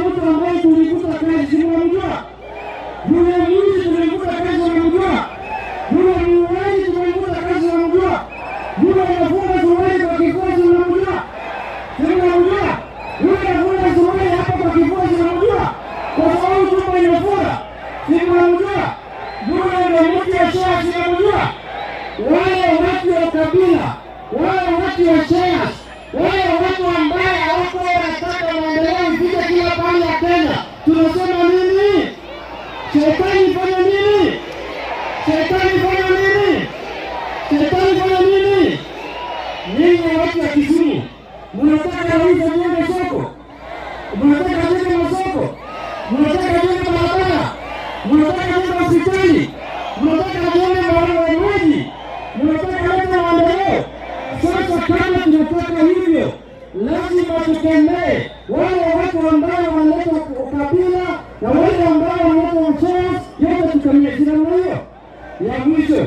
mtu ambaye tulikuta kazi tunamjua. Yule mwizi tulikuta kazi tunamjua. Yule muuaji tulikuta kazi tunamjua. Yule anafunga suruali kwa kifua tunamjua. Tunamjua. Yule anafunga suruali hapa kwa kifua tunamjua. Kwa sababu chumba inafunga. Tunamjua. Yule anamutia shea tunamjua. Wale watu wa kabila, wale watu wa shares, wale watu ambao hawako wanataka maendeleo ifike kila pande ya Kenya. Tunasema nini? Shetani fanya nini? Shetani fanya nini? Shetani fanya nini? Ninyi watu wa Kisumu, mnataka rais ajenge soko? Mnataka ajenge masoko? Mnataka ajenge barabara? Mnataka ajenge hospitali? Mnataka ajenge maji? Mnataka leta maendeleo? Sasa kama tunataka hivyo, lazima tutembee. Wale watu ambao wanaleta ukabila na wale ambao wanaleta uchafu, yote tukamia. Sina hiyo ya mwisho.